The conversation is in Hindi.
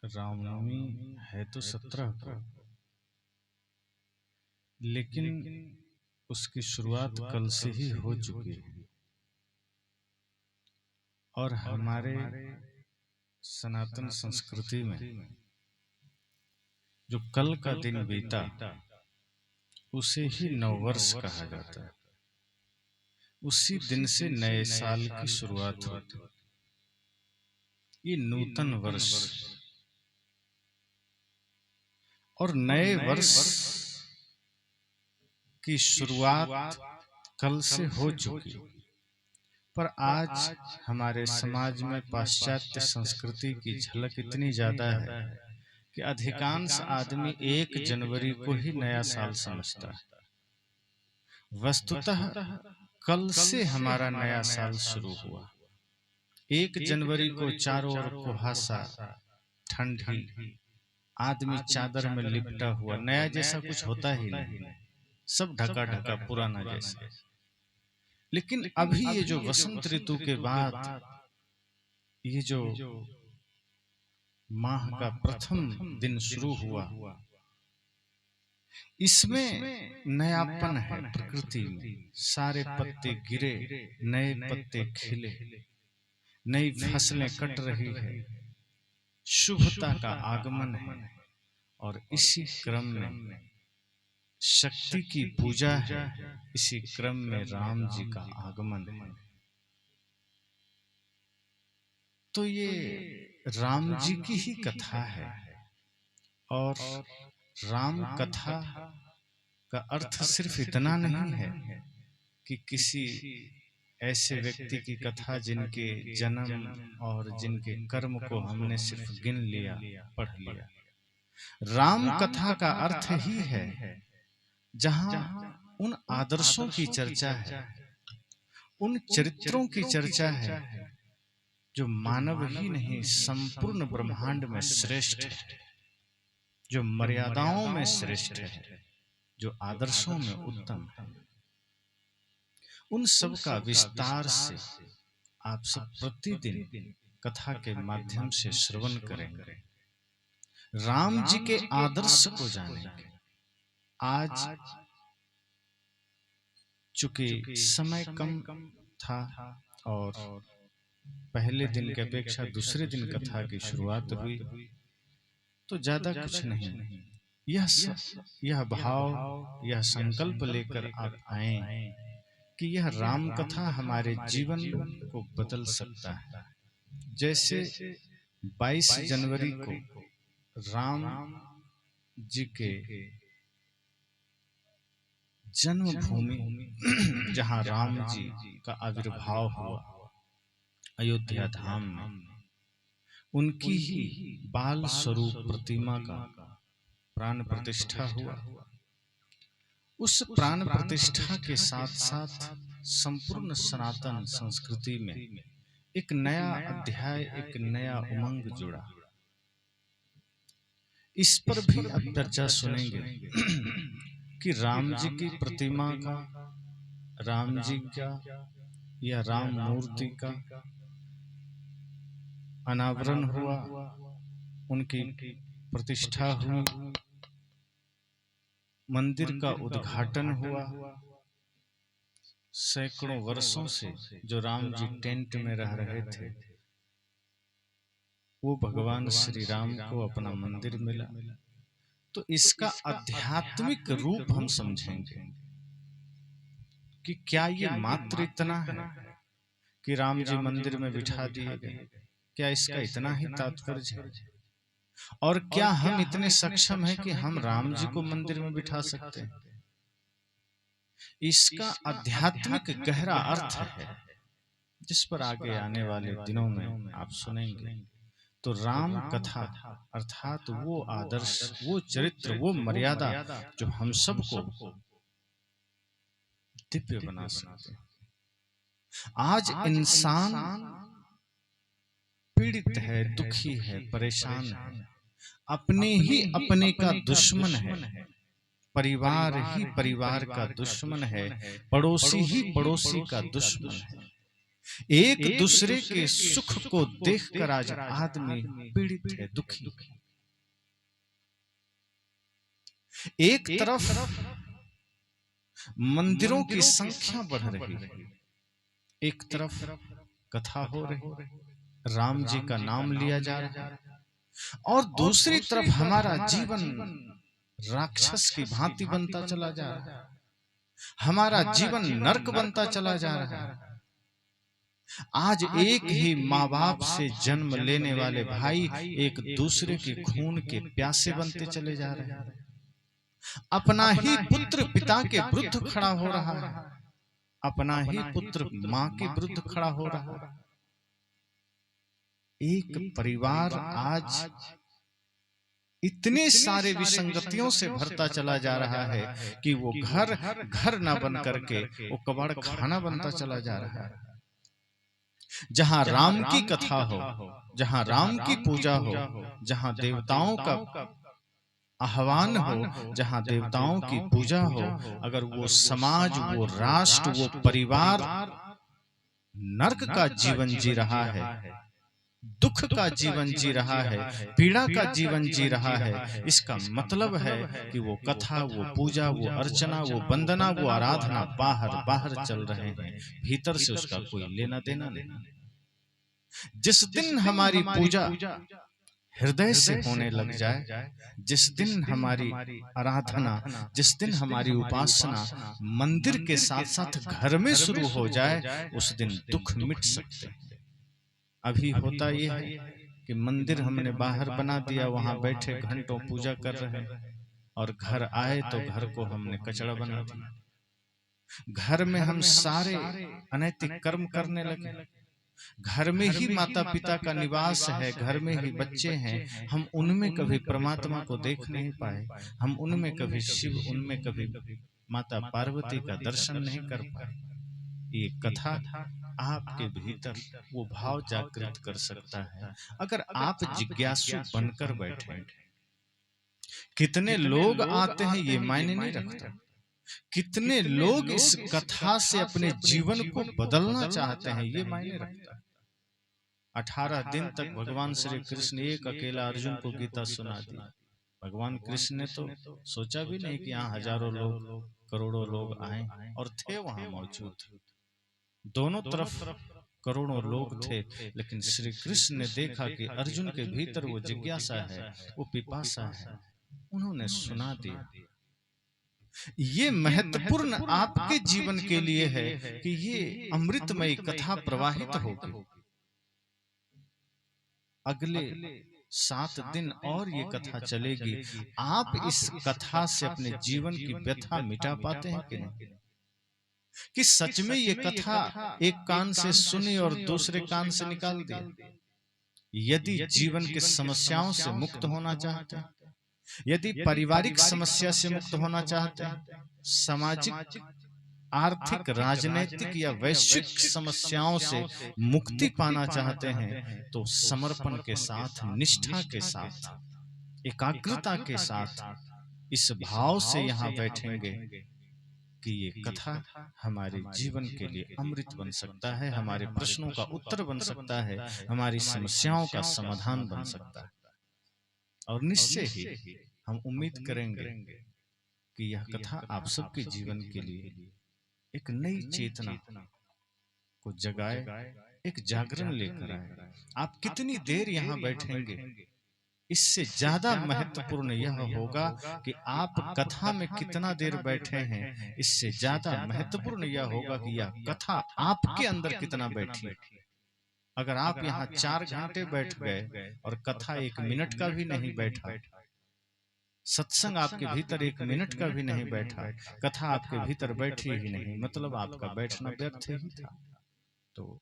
रामनवमी है तो 17 को, लेकिन उसकी शुरुआत कल से ही हो चुकी है। और हमारे सनातन संस्कृति में जो कल का दिन बीता उसे ही नववर्ष कहा जाता है। उसी दिन से नए साल की शुरुआत होती है। ये नूतन वर्ष और नए वर्ष की शुरुआत कल से हो चुकी, पर आज हमारे समाज में पाश्चात्य संस्कृति की झलक इतनी ज्यादा है कि अधिकांश आदमी 1 जनवरी को ही नया साल समझता है। वस्तुतः कल से हमारा नया साल शुरू हुआ। 1 जनवरी को चारों ओर कुहासा, ठंडी, आदमी चादर में लिपटा हुआ, नया जैसा कुछ होता ही नहीं, सब ढका ढका पुराना जैसा। लेकिन अभी ये जो वसंत ऋतु के बाद ये जो माह का प्रथम दिन शुरू हुआ, इसमें नयापन है। प्रकृति में सारे पत्ते गिरे, नए पत्ते खिले, नई फसलें कट रही है, शुभता का आगमन है। और इसी क्रम में शक्ति की पूजा है, इसी क्रम में राम जी का आगमन है। तो ये राम जी की ही कथा है। और राम कथा का अर्थ सिर्फ इतना नहीं है कि किसी ऐसे व्यक्ति की कथा जिनके जन्म और जिनके कर्म को हमने सिर्फ गिन लिया, पढ़ लिया। राम कथा का अर्थ ही है जहां उन आदर्शों की चर्चा है, उन चरित्रों की चर्चा है जो मानव ही नहीं संपूर्ण ब्रह्मांड में श्रेष्ठ है, जो मर्यादाओं में श्रेष्ठ है, जो आदर्शों में उत्तम है। उन सब का विस्तार से आप सब प्रतिदिन कथा के माध्यम से श्रवण करेंगे, राम जी के आदर्श को जानेंगे। आज चूंकि समय कम था और पहले दिन की अपेक्षा दूसरे दिन कथा की शुरुआत हुई, तो ज्यादा कुछ नहीं, यह भाव, यह संकल्प लेकर आप आए कि यह राम कथा हमारे जीवन को बदल सकता है। जैसे 22 जनवरी को राम जी के जन्मभूमि जहां राम जी का आविर्भाव हुआ, अयोध्या धाम में, उनकी ही बाल स्वरूप प्रतिमा का प्राण प्रतिष्ठा हुआ। उस प्राण प्रतिष्ठा के साथ साथ संपूर्ण सनातन संस्कृति में एक नया अध्याय, एक नया उमंग जुड़ा। इस पर भी अब चर्चा सुनेंगे कि राम जी की प्रतिमा का, राम जी का या राम मूर्ति का अनावरण हुआ, उनकी प्रतिष्ठा हुई, मंदिर का उद्घाटन हुआ। सैकड़ों वर्षों से जो राम जी टेंट में रह रहे थे, वो भगवान श्री राम को अपना मंदिर मिला। तो इसका आध्यात्मिक रूप हम समझेंगे कि क्या ये मात्र इतना है कि राम जी मंदिर में बिठा दिए गए, क्या इसका इतना ही तात्पर्य है? और क्या हम इतने सक्षम हैं कि हम राम जी को मंदिर में बिठा सकते हैं? इसका आध्यात्मिक गहरा अर्थ है, जिस पर आगे आने वाले दिनों में आप सुनेंगे। तो राम कथा अर्थात वो आदर्श, वो चरित्र, वो मर्यादा जो हम सबको दिव्य बना सकते हैं। आज इंसान पीड़ित है, दुखी है, परेशान है, अपने ही अपने का दुश्मन है, परिवार ही परिवार का दुश्मन है, पड़ोसी ही पड़ोसी का दुश्मन है। एक दूसरे के सुख को देखकर आज आदमी पीड़ित है, दुखी है। एक तरफ मंदिरों की संख्या बढ़ रही है, एक तरफ कथा हो रही, राम जी का नाम लिया जा रहा है, और दूसरी तरफ हमारा जीवन राक्षस की भांति बनता चला जा रहा है, हमारा जीवन नरक बनता चला जा रहा है। आज एक ही माँ बाप से जन्म लेने वाले भाई एक दूसरे के खून के प्यासे बनते चले जा रहे हैं। अपना ही पुत्र पिता के विरुद्ध खड़ा हो रहा है, अपना ही पुत्र माँ के विरुद्ध खड़ा हो रहा है। एक परिवार आज इतने सारे विसंगतियों से भरता चला जा रहा है कि वो घर घर ना बन करके वो कबाड़ खाना बनता चला जा रहा है। जहां राम की कथा हो, जहां राम की पूजा हो, जहां देवताओं का आह्वान हो, जहां देवताओं की पूजा हो, अगर वो समाज, वो राष्ट्र, वो परिवार नरक का जीवन जी रहा है, दुख का जीवन जी रहा है, पीड़ा का जीवन जी रहा है, इसका मतलब है कि वो कथा, वो पूजा, वो अर्चना, वो वंदना, वो आराधना बाहर बाहर चल रहे हैं, भीतर से उसका कोई लेना देना नहीं। जिस दिन हमारी पूजा हृदय से होने लग जाए, जिस दिन हमारी आराधना, जिस दिन हमारी उपासना मंदिर के साथ साथ घर में शुरू हो जाए, उस दिन दुख मिट सकते हैं। अभी होता यह है कि मंदिर हमने बाहर बना दिया, वहां बैठे घंटों पूजा कर रहे हैं, और घर आए तो घर को हमने कचरा बना दिया। घर में हम सारे अनैतिक कर्म करने लगे, घर में ही माता पिता का निवास है, घर में ही बच्चे हैं, हम उनमें कभी परमात्मा को देख नहीं पाए, हम उनमें कभी शिव, उनमें कभी माता पार्वती का दर्शन नहीं कर पाए। ये कथा आपके भीतर वो भाव जागृत कर सकता है अगर आप जिज्ञासु बनकर बैठे। कितने लोग आते हैं ये मायने नहीं रखता, कितने लोग इस कथा से अपने जीवन को बदलना चाहते हैं ये मायने रखता है। 18 दिन तक भगवान श्री कृष्ण एक अकेला अर्जुन को गीता सुना दी। भगवान कृष्ण ने तो सोचा भी नहीं कि यहाँ हजारों लोग, करोड़ों लोग आए, और थे वहां मौजूद, दोनों तरफ करोड़ों लोग थे, लेकिन श्री कृष्ण ने देखा कि अर्जुन के भीतर वो जिज्ञासा है, वो पिपासा है, उन्होंने सुना दिया। ये महत्वपूर्ण आपके जीवन के लिए है कि ये अमृतमयी कथा प्रवाहित होगी। अगले 7 दिन और ये कथा चलेगी। आप इस कथा से अपने जीवन की व्यथा मिटा पाते हैं कि नहीं? कि सच में ये कथा एक कान से सुनी और दूसरे कान से निकाल दी? यदि जीवन की समस्याओं से मुक्त होना चाहते हैं, यदि पारिवारिक समस्या से मुक्त होना चाहते हैं, सामाजिक, आर्थिक, राजनीतिक या वैश्विक समस्याओं से मुक्ति पाना चाहते हैं, तो समर्पण के साथ, निष्ठा के साथ, एकाग्रता के साथ इस भाव से यहाँ बैठेंगे कि ये कथा हमारे जीवन के लिए अमृत बन सकता है, हमारे प्रश्नों का उत्तर बन सकता है, हमारी समस्याओं का समाधान बन सकता है। और निश्चय ही हम उम्मीद करेंगे कि यह कथा आप सबके जीवन के लिए एक नई चेतना को जगाए, एक जागरण लेकर आए। आप कितनी देर यहाँ बैठेंगे, इससे ज्यादा महत्वपूर्ण यह होगा कि आप कथा में कितना देर बैठे हैं। इससे ज्यादा महत्वपूर्ण यह होगा कि यह कथा आपके अंदर कितना बैठी। अगर आप यहाँ 4 घंटे बैठ गए और कथा 1 मिनट का भी नहीं बैठा, सत्संग आपके भीतर 1 मिनट का भी नहीं बैठा, कथा आपके भीतर बैठी ही नहीं, मतलब आपका बैठना व्यर्थ ही था। तो